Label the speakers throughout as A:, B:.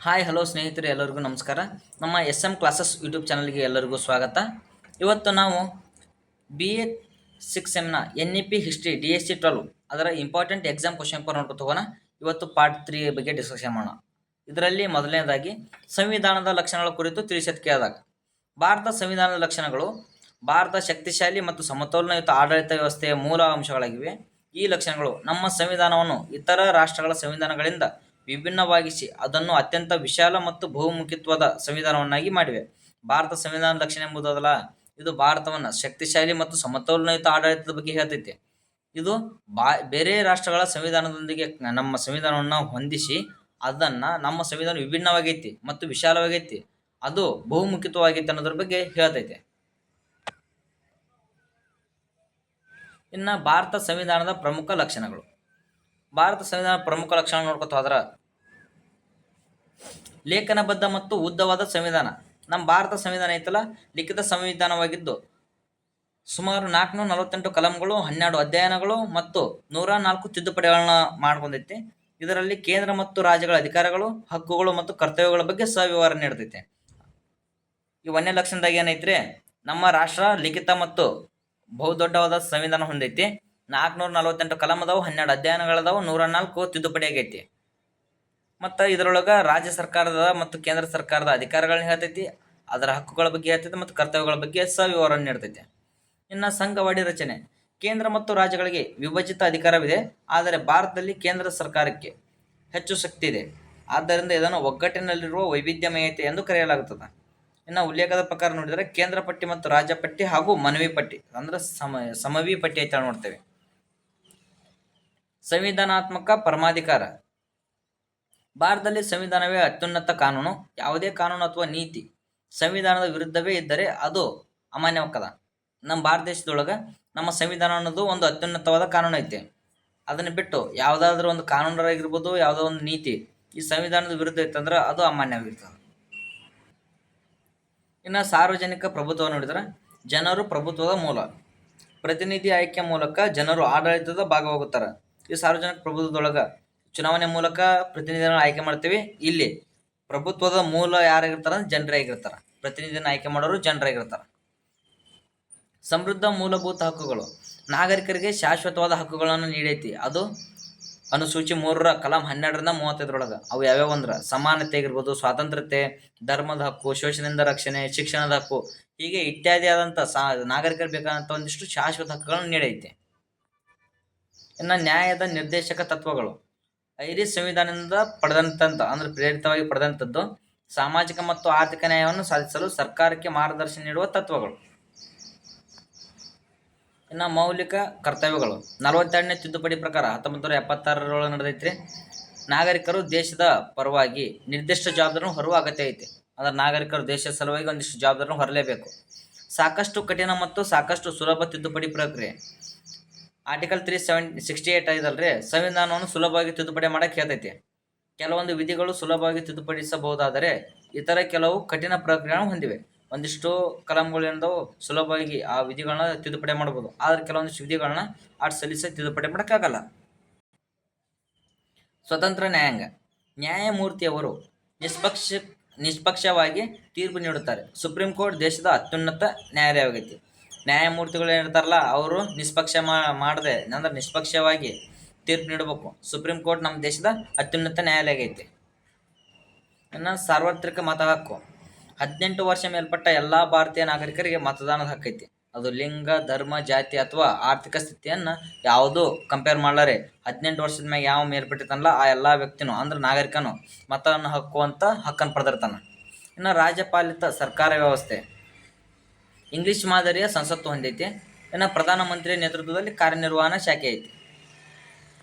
A: Hi hello ಸ್ನೇಹಿತರೆ, ಎಲ್ಲರಿಗೂ ನಮಸ್ಕಾರ. ನಮ್ಮ ಎಸ್ ಎಮ್ ಕ್ಲಾಸಸ್ ಯೂಟ್ಯೂಬ್ ಚಾನಲ್ಗೆ ಎಲ್ಲರಿಗೂ ಸ್ವಾಗತ. ಇವತ್ತು ನಾವು B A 6 N E P history DSC 12 ಅದರ ಇಂಪಾರ್ಟೆಂಟ್ ಎಕ್ಸಾಮ್ ಕ್ವಶನ್ ಪೇಪರ್ ನೋಡ್ಕೊತ ಹೋಗೋಣ. ಇವತ್ತು ಪಾರ್ಟ್ 3 ಬಗ್ಗೆ ಡಿಸ್ಕಷನ್ ಮಾಡೋಣ. ಇದರಲ್ಲಿ ಮೊದಲನೇದಾಗಿ ಸಂವಿಧಾನದ ಲಕ್ಷಣಗಳ ಕುರಿತು ತಿಳಿಸೋದು ಕೇಳಿದಾಗ, ಭಾರತ ಸಂವಿಧಾನದ ಲಕ್ಷಣಗಳು ಭಾರತ ಶಕ್ತಿಶಾಲಿ ಮತ್ತು ಸಮತೋಲನಯುತ ಆಡಳಿತ ವ್ಯವಸ್ಥೆಯ ಮೂಲ ಅಂಶಗಳಾಗಿವೆ. ಈ ಲಕ್ಷಣಗಳು ನಮ್ಮ ಸಂವಿಧಾನವನ್ನು ಇತರ ರಾಷ್ಟ್ರಗಳ ಸಂವಿಧಾನಗಳಿಂದ ವಿಭಿನ್ನವಾಗಿಸಿ ಅದನ್ನು ಅತ್ಯಂತ ವಿಶಾಲ ಮತ್ತು ಬಹುಮುಖಿತ್ವದ ಸಂವಿಧಾನವನ್ನಾಗಿ ಮಾಡಿವೆ. ಭಾರತ ಸಂವಿಧಾನದ ಲಕ್ಷಣ ಎಂಬುದಲ್ಲ, ಇದು ಭಾರತವನ್ನು ಶಕ್ತಿಶಾಲಿ ಮತ್ತು ಸಮತೋಲನಯುತ ಆಡಳಿತದ ಬಗ್ಗೆ ಹೇಳ್ತೈತೆ. ಇದು ಬೇರೆ ರಾಷ್ಟ್ರಗಳ ಸಂವಿಧಾನದೊಂದಿಗೆ ನಮ್ಮ ಸಂವಿಧಾನವನ್ನು ಹೊಂದಿಸಿ ಅದನ್ನು ನಮ್ಮ ಸಂವಿಧಾನ ವಿಭಿನ್ನವಾಗೈತಿ ಮತ್ತು ವಿಶಾಲವಾಗೈತಿ, ಅದು ಬಹುಮುಖಿತ್ವವಾಗೈತಿ ಅನ್ನೋದ್ರ ಬಗ್ಗೆ ಹೇಳ್ತೈತೆ. ಇನ್ನು ಭಾರತ ಸಂವಿಧಾನದ ಪ್ರಮುಖ ಲಕ್ಷಣಗಳು. ಭಾರತ ಸಂವಿಧಾನದ ಪ್ರಮುಖ ಲಕ್ಷಣ ನೋಡ್ಕೊತ ಹೋದ್ರ, ಲೇಖನಬದ್ಧ ಮತ್ತು ಉದ್ದವಾದ ಸಂವಿಧಾನ. ನಮ್ಮ ಭಾರತ ಸಂವಿಧಾನ ಐತಲ್ಲ, ಲಿಖಿತ ಸಂವಿಧಾನವಾಗಿದ್ದು ಸುಮಾರು 448 ಕಲಂಗಳು, 12 ಅಧ್ಯಾಯಗಳು ಮತ್ತು 104 ತಿದ್ದುಪಡಿಗಳನ್ನ ಮಾಡ್ಕೊಂಡೈತಿ. ಇದರಲ್ಲಿ ಕೇಂದ್ರ ಮತ್ತು ರಾಜ್ಯಗಳ ಅಧಿಕಾರಗಳು, ಹಕ್ಕುಗಳು ಮತ್ತು ಕರ್ತವ್ಯಗಳ ಬಗ್ಗೆ ಸವಿವರ ನೀಡ್ತೈತೆ. ಈ 1ನೇ ಲಕ್ಷಣದಾಗ ಏನೈತ್ರಿ, ನಮ್ಮ ರಾಷ್ಟ್ರ ಲಿಖಿತ ಮತ್ತು ಬಹುದೊಡ್ಡವಾದ ಸಂವಿಧಾನ ಹೊಂದೈತಿ. 448 ಕಲಂ ಅದಾವು, 12 ಅಧ್ಯಾಯಗಳದಾವು, 104 ತಿದ್ದುಪಡಿ ಆಗೈತಿ. ಮತ್ತು ಇದರೊಳಗೆ ರಾಜ್ಯ ಸರ್ಕಾರದ ಮತ್ತು ಕೇಂದ್ರ ಸರ್ಕಾರದ ಅಧಿಕಾರಗಳನ್ನ ಹೇಳ್ತೈತಿ, ಅದರ ಹಕ್ಕುಗಳ ಬಗ್ಗೆ ಹೇಳ್ತೈತಿ ಮತ್ತು ಕರ್ತವ್ಯಗಳ ಬಗ್ಗೆ ಸವಿವರ ನೀಡ್ತೈತಿ. ಇನ್ನು ಸಂಘವಾಡಿ ರಚನೆ. ಕೇಂದ್ರ ಮತ್ತು ರಾಜ್ಯಗಳಿಗೆ ವಿಭಜಿತ ಅಧಿಕಾರವಿದೆ, ಆದರೆ ಭಾರತದಲ್ಲಿ ಕೇಂದ್ರ ಸರ್ಕಾರಕ್ಕೆ ಹೆಚ್ಚು ಶಕ್ತಿ ಇದೆ. ಆದ್ದರಿಂದ ಇದನ್ನು ಒಗ್ಗಟ್ಟಿನಲ್ಲಿರುವ ವೈವಿಧ್ಯಮಯತೆ ಎಂದು ಕರೆಯಲಾಗುತ್ತದೆ. ಇನ್ನು ಉಲ್ಲೇಖದ ಪ್ರಕಾರ ನೋಡಿದರೆ ಕೇಂದ್ರ ಪಟ್ಟಿ ಮತ್ತು ರಾಜ್ಯ ಪಟ್ಟಿ ಹಾಗೂ ಮನವಿ ಪಟ್ಟಿ ಅಂದ್ರೆ ಸಮವಿ ಪಟ್ಟಿ ಅಂತ ನೋಡ್ತೇವೆ. ಸಂವಿಧಾನಾತ್ಮಕ ಪರಮಾಧಿಕಾರ. ಭಾರತದಲ್ಲಿ ಸಂವಿಧಾನವೇ ಅತ್ಯುನ್ನತ ಕಾನೂನು. ಯಾವುದೇ ಕಾನೂನು ಅಥವಾ ನೀತಿ ಸಂವಿಧಾನದ ವಿರುದ್ಧವೇ ಇದ್ದರೆ ಅದು ಅಮಾನ್ಯವಾಗ್ತದ. ನಮ್ಮ ಭಾರತ ದೇಶದೊಳಗೆ ನಮ್ಮ ಸಂವಿಧಾನ ಅನ್ನೋದು ಒಂದು ಅತ್ಯುನ್ನತವಾದ ಕಾನೂನು ಐತೆ. ಅದನ್ನು ಬಿಟ್ಟು ಯಾವುದಾದ್ರೂ ಒಂದು ಕಾನೂನಾಗಿರ್ಬೋದು, ಯಾವುದೋ ಒಂದು ನೀತಿ ಈ ಸಂವಿಧಾನದ ವಿರುದ್ಧ ಇತ್ತಂದ್ರೆ ಅದು ಅಮಾನ್ಯವಾಗಿರ್ತದೆ. ಇನ್ನು ಸಾರ್ವಜನಿಕ ಪ್ರಭುತ್ವ ನೋಡಿದ್ರೆ, ಜನರು ಪ್ರಭುತ್ವದ ಮೂಲ. ಪ್ರತಿನಿಧಿ ಆಯ್ಕೆ ಮೂಲಕ ಜನರು ಆಡಳಿತದ ಭಾಗವಾಗುತ್ತಾರೆ. ಈ ಸಾರ್ವಜನಿಕ ಪ್ರಭುತ್ವದೊಳಗೆ ಚುನಾವಣೆ ಮೂಲಕ ಪ್ರತಿನಿಧಿಗಳನ್ನ ಆಯ್ಕೆ ಮಾಡ್ತೀವಿ. ಇಲ್ಲಿ ಪ್ರಭುತ್ವದ ಮೂಲ ಯಾರಾಗಿರ್ತಾರ, ಜನರಾಗಿರ್ತಾರ. ಪ್ರತಿನಿಧಿನ ಆಯ್ಕೆ ಮಾಡೋರು ಜನರಾಗಿರ್ತಾರ. ಸಮೃದ್ಧ ಮೂಲಭೂತ ಹಕ್ಕುಗಳು. ನಾಗರಿಕರಿಗೆ ಶಾಶ್ವತವಾದ ಹಕ್ಕುಗಳನ್ನು ನೀಡೈತಿ. ಅದು ಅನುಸೂಚಿ 3ರ ಕಲಂ 12ರಿಂದ 35 ಅವು ಯಾವ್ಯಾವ ಅಂದ್ರೆ ಸಮಾನತೆ ಆಗಿರ್ಬೋದು, ಸ್ವಾತಂತ್ರ್ಯತೆ, ಧರ್ಮದ ಹಕ್ಕು, ಶೋಷಣೆಯಿಂದ ರಕ್ಷಣೆ, ಶಿಕ್ಷಣದ ಹಕ್ಕು, ಹೀಗೆ ಇತ್ಯಾದಿ ಆದಂಥ ನಾಗರಿಕರಿಗೆ ಬೇಕಾದಂಥ ಒಂದಿಷ್ಟು ಶಾಶ್ವತ ಹಕ್ಕುಗಳನ್ನು ನೀಡೈತೆ. ಇನ್ನು ನ್ಯಾಯದ ನಿರ್ದೇಶಕ ತತ್ವಗಳು. ಐರಿಷ್ ಸಂವಿಧಾನದಿಂದ ಅಂದ್ರೆ ಪ್ರೇರಿತವಾಗಿ ಪಡೆದಂಥದ್ದು ಸಾಮಾಜಿಕ ಮತ್ತು ಆರ್ಥಿಕ ನ್ಯಾಯವನ್ನು ಸಾಧಿಸಲು ಸರ್ಕಾರಕ್ಕೆ ಮಾರ್ಗದರ್ಶನ ನೀಡುವ ತತ್ವಗಳು. ಇನ್ನು ಮೌಲಿಕ ಕರ್ತವ್ಯಗಳು. 42ನೇ ತಿದ್ದುಪಡಿ ಪ್ರಕಾರ 1976 ನಡೆದೈತ್ರಿ. ನಾಗರಿಕರು ದೇಶದ ಪರವಾಗಿ ನಿರ್ದಿಷ್ಟ ಜವಾಬ್ದಾರಿಯನ್ನು ಹೊರುವ ಅಗತ್ಯ ಐತಿ. ಅಂದ್ರೆ ನಾಗರಿಕರು ದೇಶದ ಸಲುವಾಗಿ ಒಂದಿಷ್ಟು ಜವಾಬ್ದಾರಿಯನ್ನು ಹೊರಲೇಬೇಕು. ಸಾಕಷ್ಟು ಕಠಿಣ ಮತ್ತು ಸಾಕಷ್ಟು ಸುಲಭ ತಿದ್ದುಪಡಿ ಪ್ರಕ್ರಿಯೆ. ಆರ್ಟಿಕಲ್ 368 ಐದಲ್ರಿ, ಸಂವಿಧಾನವನ್ನು ಸುಲಭವಾಗಿ ತಿದ್ದುಪಡಿ ಮಾಡಕ್ಕೆ ಹೇಳ್ತೈತಿ. ಕೆಲವೊಂದು ವಿಧಿಗಳು ಸುಲಭವಾಗಿ ತಿದ್ದುಪಡಿಸಬಹುದಾದರೆ ಇತರ ಕೆಲವು ಕಠಿಣ ಪ್ರಕ್ರಿಯೆಗಳನ್ನು ಹೊಂದಿವೆ. ಒಂದಿಷ್ಟು ಕಲಂಗಳು ಏನದವು ಸುಲಭವಾಗಿ ಆ ವಿಧಿಗಳನ್ನ ತಿದ್ದುಪಡಿ ಮಾಡಬಹುದು, ಆದರೆ ಕೆಲವೊಂದಿಷ್ಟು ವಿಧಿಗಳನ್ನ ಸಲ್ಲಿಸಿ ತಿದ್ದುಪಡಿ ಮಾಡೋಕ್ಕಾಗಲ್ಲ. ಸ್ವತಂತ್ರ ನ್ಯಾಯಾಂಗ. ನ್ಯಾಯಮೂರ್ತಿಯವರು ನಿಷ್ಪಕ್ಷವಾಗಿ ತೀರ್ಪು ನೀಡುತ್ತಾರೆ. ಸುಪ್ರೀಂ ಕೋರ್ಟ್ ದೇಶದ ಅತ್ಯುನ್ನತ ನ್ಯಾಯಾಲಯವಾಗೈತಿ. ನ್ಯಾಯಮೂರ್ತಿಗಳು ಏನಿರ್ತಾರಲ್ಲ, ಅವರು ಮಾಡದೆ ಅಂದ್ರೆ ನಿಷ್ಪಕ್ಷವಾಗಿ ತೀರ್ಪು ನೀಡಬೇಕು. ಸುಪ್ರೀಂ ಕೋರ್ಟ್ ನಮ್ಮ ದೇಶದ ಅತ್ಯುನ್ನತ ನ್ಯಾಯಾಲಯ ಆಗೈತಿ. ಇನ್ನು ಸಾರ್ವತ್ರಿಕ ಮತ ಹಕ್ಕು. 18 ವರ್ಷ ಮೇಲ್ಪಟ್ಟ ಎಲ್ಲ ಭಾರತೀಯ ನಾಗರಿಕರಿಗೆ ಮತದಾನದ ಹಕ್ಕೈತಿ. ಅದು ಲಿಂಗ, ಧರ್ಮ, ಜಾತಿ ಅಥವಾ ಆರ್ಥಿಕ ಸ್ಥಿತಿಯನ್ನು ಯಾವುದೂ ಕಂಪೇರ್ ಮಾಡಲಾರೆ 18 ವರ್ಷದ ಮ್ಯಾಗ ಯಾವ ಮೇಲ್ಪಟ್ಟಿರ್ತಾನಲ್ಲ ಆ ಎಲ್ಲ ವ್ಯಕ್ತಿನೂ ಅಂದ್ರೆ ನಾಗರಿಕನು ಮತವನ್ನು ಹಾಕುವಂಥ ಹಕ್ಕನ್ನು ಪಡೆದಿರ್ತಾನೆ. ಇನ್ನು ರಾಜ್ಯಪಾಲಿತ ಸರ್ಕಾರ ವ್ಯವಸ್ಥೆ. ಇಂಗ್ಲಿಷ್ ಮಾದರಿಯ ಸಂಸತ್ತು ಹೊಂದೈತಿ. ಇನ್ನು ಪ್ರಧಾನಮಂತ್ರಿಯ ನೇತೃತ್ವದಲ್ಲಿ ಕಾರ್ಯನಿರ್ವಹಣಾ ಶಾಖೆ ಐತಿ.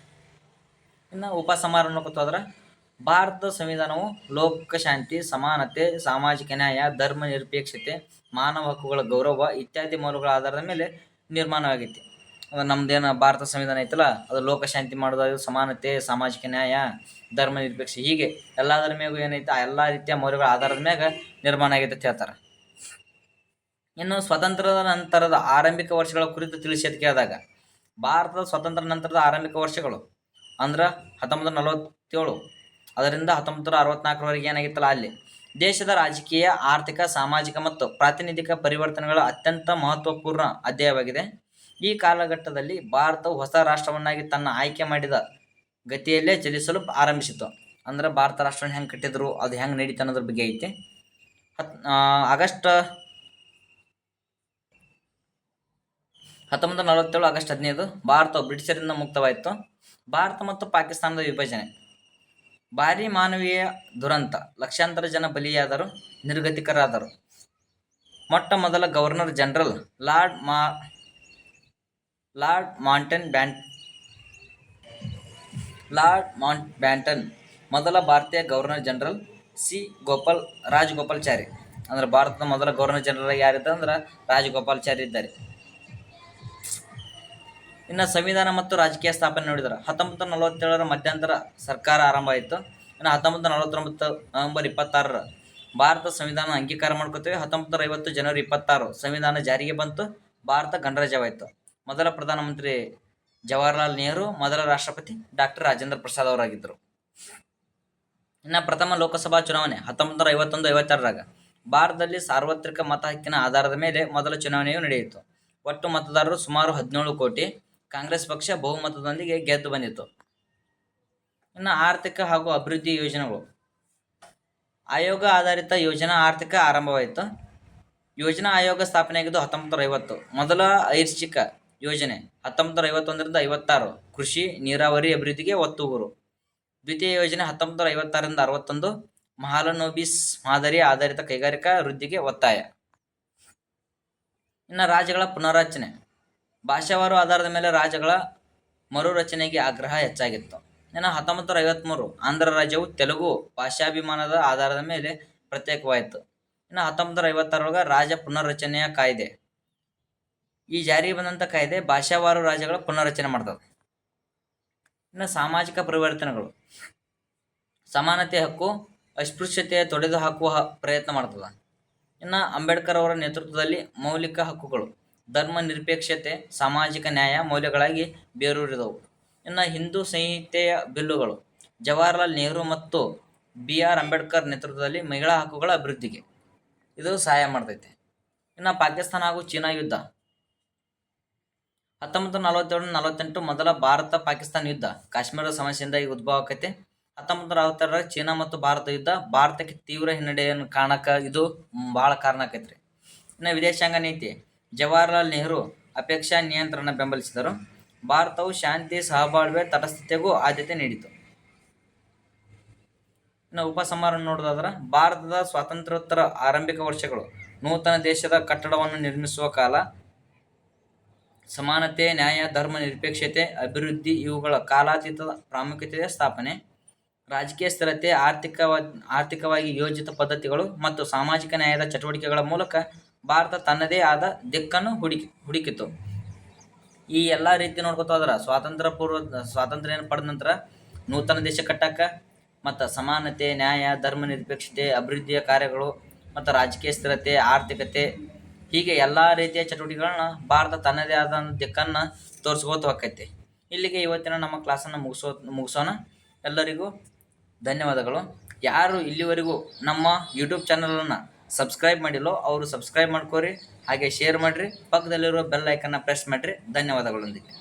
A: ಇನ್ನು ಉಪಸಂಹಾರ ನೋಡ್ಕೋತಾದ್ರೆ, ಭಾರತದ ಸಂವಿಧಾನವು ಲೋಕಶಾಂತಿ, ಸಮಾನತೆ, ಸಾಮಾಜಿಕ ನ್ಯಾಯ, ಧರ್ಮ ನಿರಪೇಕ್ಷತೆ, ಮಾನವ ಹಕ್ಕುಗಳ ಗೌರವ ಇತ್ಯಾದಿ ಮೌಲ್ಯಗಳ ಆಧಾರದ ಮೇಲೆ ನಿರ್ಮಾಣವಾಗೈತಿ. ಅಂದ್ರೆ ನಮ್ದೇನು ಭಾರತ ಸಂವಿಧಾನ ಐತಲ್ಲ, ಅದು ಲೋಕಶಾಂತಿ ಮಾಡೋದು, ಸಮಾನತೆ, ಸಾಮಾಜಿಕ ನ್ಯಾಯ, ಧರ್ಮ ನಿರಪೇಕ್ಷೆ, ಹೀಗೆ ಎಲ್ಲದರ ಮ್ಯಾಗೂ ಏನೈತೆ ಆ ಎಲ್ಲ ರೀತಿಯ ಮೌಲ್ಯಗಳ ಆಧಾರದ ಮ್ಯಾಗ ನಿರ್ಮಾಣ ಆಗೈತೆ ಅಂತ ಹೇಳ್ತಾರೆ. ಇನ್ನು ಸ್ವತಂತ್ರದ ನಂತರದ ಆರಂಭಿಕ ವರ್ಷಗಳ ಕುರಿತು ತಿಳಿಸಿ ಕೇಳಿದಾಗ, ಭಾರತದ ಸ್ವತಂತ್ರ ನಂತರದ ಆರಂಭಿಕ ವರ್ಷಗಳು ಅಂದ್ರೆ 1947 ಅದರಿಂದ 1964ರವರೆಗೆ ಏನಾಗಿತ್ತಲ್ಲ ಅಲ್ಲಿ ದೇಶದ ರಾಜಕೀಯ, ಆರ್ಥಿಕ, ಸಾಮಾಜಿಕ ಮತ್ತು ಪ್ರಾತಿನಿಧಿಕ ಪರಿವರ್ತನೆಗಳ ಅತ್ಯಂತ ಮಹತ್ವಪೂರ್ಣ ಅಧ್ಯಾಯವಾಗಿದೆ. ಈ ಕಾಲಘಟ್ಟದಲ್ಲಿ ಭಾರತವು ಹೊಸ ರಾಷ್ಟ್ರವನ್ನಾಗಿ ತನ್ನ ಆಯ್ಕೆ ಮಾಡಿದ ಗತಿಯಲ್ಲೇ ಚಲಿಸಲು ಆರಂಭಿಸಿತು. ಅಂದ್ರೆ ಭಾರತ ರಾಷ್ಟ್ರವನ್ನು ಹೆಂಗೆ ಕಟ್ಟಿದ್ರು, ಅದು ಹೆಂಗೆ ನಡೀತು ಅನ್ನೋದ್ರ ಬಗ್ಗೆ ಐತಿ. ಆಗಸ್ಟ್ 1947 ಆಗಸ್ಟ್ 15 ಭಾರತವು ಬ್ರಿಟಿಷರಿಂದ ಮುಕ್ತವಾಯಿತು. ಭಾರತ ಮತ್ತು ಪಾಕಿಸ್ತಾನದ ವಿಭಜನೆ ಭಾರಿ ಮಾನವೀಯ ದುರಂತ, ಲಕ್ಷಾಂತರ ಜನ ಬಲಿಯಾದರು, ನಿರ್ಗತಿಕರಾದರು. ಮೊಟ್ಟ ಮೊದಲ governor general lord Mount baton, ಮೊದಲ ಭಾರತೀಯ ಗವರ್ನರ್ ಜನರಲ್ ರಾಜಗೋಪಾಲಾಚಾರಿ. ಅಂದ್ರೆ ಭಾರತದ ಮೊದಲ ಗವರ್ನರ್ ಜನರಲ್ ಯಾರಿದ್ದಾರೆ ಅಂದ್ರೆ ರಾಜಗೋಪಾಲಾಚಾರಿ ಇದ್ದಾರೆ. ಇನ್ನು ಸಂವಿಧಾನ ಮತ್ತು ರಾಜಕೀಯ ಸ್ಥಾಪನೆ ನೋಡಿದರೆ 1947 ಮಧ್ಯಂತರ ಸರ್ಕಾರ ಆರಂಭ ಆಯಿತು. ಇನ್ನು 1949 ನವೆಂಬರ್ 26 ಭಾರತ ಸಂವಿಧಾನ ಅಂಗೀಕಾರ ಮಾಡ್ಕೋತೀವಿ. 1950 ಜನವರಿ 26 ಸಂವಿಧಾನ ಜಾರಿಗೆ ಬಂತು. ಭಾರತ ಗಣರಾಜ್ಯವಾಯಿತು. ಮೊದಲ ಪ್ರಧಾನಮಂತ್ರಿ ಜವಾಹರ್ಲಾಲ್ ನೆಹರು, ಮೊದಲ ರಾಷ್ಟ್ರಪತಿ ಡಾಕ್ಟರ್ ರಾಜೇಂದ್ರ ಪ್ರಸಾದ್ ಅವರಾಗಿದ್ದರು. ಇನ್ನು ಪ್ರಥಮ ಲೋಕಸಭಾ ಚುನಾವಣೆ 1951-52 ಭಾರತದಲ್ಲಿ ಸಾರ್ವತ್ರಿಕ ಮತ ಹಕ್ಕಿನ ಆಧಾರದ ಮೇಲೆ ಮೊದಲ ಚುನಾವಣೆಯು ನಡೆಯಿತು. ಒಟ್ಟು ಮತದಾರರು ಸುಮಾರು 17 ಕೋಟಿ. ಕಾಂಗ್ರೆಸ್ ಪಕ್ಷ ಬಹುಮತದೊಂದಿಗೆ ಗೆದ್ದು ಬಂದಿತು. ಇನ್ನು ಆರ್ಥಿಕ ಹಾಗೂ ಅಭಿವೃದ್ಧಿ ಯೋಜನೆಗಳು. ಆಯೋಗ ಆಧಾರಿತ ಯೋಜನಾ ಆರ್ಥಿಕ ಆರಂಭವಾಯಿತು. ಯೋಜನಾ ಆಯೋಗ ಸ್ಥಾಪನೆಯಾಗಿದ್ದು 1950. ಮೊದಲ ಐಚ್ಛಿಕ ಯೋಜನೆ 1951-56 ಕೃಷಿ, ನೀರಾವರಿ ಅಭಿವೃದ್ಧಿಗೆ ಒತ್ತುಗೂರು. ದ್ವಿತೀಯ ಯೋಜನೆ 1956-61 ಮಹಾಲನೋಬಿಸ್ ಮಾದರಿ ಆಧಾರಿತ ಕೈಗಾರಿಕಾ ವೃದ್ಧಿಗೆ ಒತ್ತಾಯ. ಇನ್ನು ರಾಜ್ಯಗಳ ಪುನರ್ರಚನೆ. ಭಾಷಾವಾರು ಆಧಾರದ ಮೇಲೆ ರಾಜ್ಯಗಳ ಮರುರಚನೆಗೆ ಆಗ್ರಹ ಹೆಚ್ಚಾಗಿತ್ತು. ಇನ್ನು 1953 ಆಂಧ್ರ ರಾಜ್ಯವು ತೆಲುಗು ಭಾಷಾಭಿಮಾನದ ಆಧಾರದ ಮೇಲೆ ಪ್ರತ್ಯೇಕವಾಯಿತು. ಇನ್ನು 1956 ರಾಜ್ಯ ಪುನರ್ರಚನೆಯ ಕಾಯ್ದೆ. ಈ ಜಾರಿಗೆ ಬಂದಂಥ ಕಾಯ್ದೆ ಭಾಷಾವಾರು ರಾಜ್ಯಗಳ ಪುನರ್ರಚನೆ ಮಾಡ್ತದೆ. ಇನ್ನು ಸಾಮಾಜಿಕ ಪರಿವರ್ತನೆಗಳು. ಸಮಾನತೆ ಹಕ್ಕು, ಅಸ್ಪೃಶ್ಯತೆಯ ತೊಡೆದು ಹಾಕುವ ಪ್ರಯತ್ನ ಮಾಡ್ತದೆ. ಇನ್ನು ಅಂಬೇಡ್ಕರ್ ಅವರ ನೇತೃತ್ವದಲ್ಲಿ ಮೌಲಿಕ ಹಕ್ಕುಗಳು, ಧರ್ಮ ನಿರಪೇಕ್ಷತೆ, ಸಾಮಾಜಿಕ ನ್ಯಾಯ ಮೌಲ್ಯಗಳಾಗಿ ಬೇರೂರಿದವು. ಇನ್ನು ಹಿಂದೂ ಸಂಹಿತೆಯ ಬಿಲ್ಲುಗಳು. ಜವಾಹರ್ಲಾಲ್ ನೆಹರು ಮತ್ತು BR ಅಂಬೇಡ್ಕರ್ ನೇತೃತ್ವದಲ್ಲಿ ಮಹಿಳಾ ಹಕ್ಕುಗಳ ಅಭಿವೃದ್ಧಿಗೆ ಇದು ಸಹಾಯ ಮಾಡ್ತೈತೆ. ಇನ್ನು ಪಾಕಿಸ್ತಾನ ಹಾಗೂ ಚೀನಾ ಯುದ್ಧ 1947-48 ಮೊದಲ ಭಾರತ ಪಾಕಿಸ್ತಾನ ಯುದ್ಧ ಕಾಶ್ಮೀರದ ಸಮಸ್ಯೆಯಿಂದಾಗಿ ಉದ್ಭವ ಆಕೈತೆ. 1962 ಚೀನಾ ಮತ್ತು ಭಾರತ ಯುದ್ಧ ಭಾರತಕ್ಕೆ ತೀವ್ರ ಹಿನ್ನಡೆಯನ್ನು ಕಾರಣಕ್ಕೆ ಇದು ಭಾಳ ಕಾರಣ ಆಕೈತ್ರಿ. ಇನ್ನು ವಿದೇಶಾಂಗ ನೀತಿ. ಜವಾಹರ್ಲಾಲ್ ನೆಹರು ಅಪೇಕ್ಷಾ ನಿಯಂತ್ರಣ ಬೆಂಬಲಿಸಿದರು. ಭಾರತವು ಶಾಂತಿ, ಸಹಬಾಳ್ವೆ, ತಟಸ್ಥತೆಗೂ ಆದ್ಯತೆ ನೀಡಿತು. ಇನ್ನು ಉಪಸಂಹಾರ ನೋಡೋದಾದ್ರೆ ಭಾರತದ ಸ್ವಾತಂತ್ರ್ಯೋತ್ತರ ಆರಂಭಿಕ ವರ್ಷಗಳು. ನೂತನ ದೇಶದ ಕಟ್ಟಡವನ್ನು ನಿರ್ಮಿಸುವ ಕಾಲ. ಸಮಾನತೆ, ನ್ಯಾಯ, ಧರ್ಮ ನಿರಪೇಕ್ಷತೆ, ಅಭಿವೃದ್ಧಿ ಇವುಗಳ ಕಾಲಾತೀತ ಪ್ರಾಮುಖ್ಯತೆಯ ಸ್ಥಾಪನೆ. ರಾಜಕೀಯ ಸ್ಥಿರತೆ, ಆರ್ಥಿಕವಾಗಿ ಯೋಜಿತ ಪದ್ಧತಿಗಳು ಮತ್ತು ಸಾಮಾಜಿಕ ನ್ಯಾಯದ ಚಟುವಟಿಕೆಗಳ ಮೂಲಕ ಭಾರತ ತನ್ನದೇ ಆದ ದಿಕ್ಕನ್ನು ಹುಡುಕಿತು. ಈ ಎಲ್ಲ ರೀತಿ ನೋಡ್ಕೊತ ಹೋದ್ರೆ ಸ್ವಾತಂತ್ರ್ಯ ಪಡೆದ ನಂತರ ನೂತನ ದೇಶ ಕಟ್ಟಕ್ಕೆ ಮತ್ತು ಸಮಾನತೆ, ನ್ಯಾಯ, ಧರ್ಮ ನಿರಪೇಕ್ಷತೆ, ಅಭಿವೃದ್ಧಿಯ ಕಾರ್ಯಗಳು ಮತ್ತು ರಾಜಕೀಯ ಸ್ಥಿರತೆ, ಆರ್ಥಿಕತೆ ಹೀಗೆ ಎಲ್ಲ ರೀತಿಯ ಚಟುವಟಿಕೆಗಳನ್ನ ಭಾರತ ತನ್ನದೇ ಆದ ದಿಕ್ಕನ್ನು ತೋರಿಸ್ಕೋತ ಹೋಗ್ತೈತೆ. ಇಲ್ಲಿಗೆ ಇವತ್ತಿನ ನಮ್ಮ ಕ್ಲಾಸನ್ನು ಮುಗಿಸೋಣ. ಎಲ್ಲರಿಗೂ ಧನ್ಯವಾದಗಳು. ಯಾರು ಇಲ್ಲಿವರೆಗೂ ನಮ್ಮ ಯೂಟ್ಯೂಬ್ ಚಾನಲನ್ನು ಸಬ್ಸ್ಕ್ರೈಬ್ ಮಾಡಿಲ್ಲೋ ಅವರು ಸಬ್ಸ್ಕ್ರೈಬ್ ಮಾಡ್ಕೋರಿ, ಹಾಗೆ ಶೇರ್ ಮಾಡಿರಿ, ಪಕ್ಕದಲ್ಲಿರೋ ಬೆಲ್ ಐಕನ್ನ ಪ್ರೆಸ್ ಮಾಡಿರಿ. ಧನ್ಯವಾದಗಳೊಂದಿಗೆ.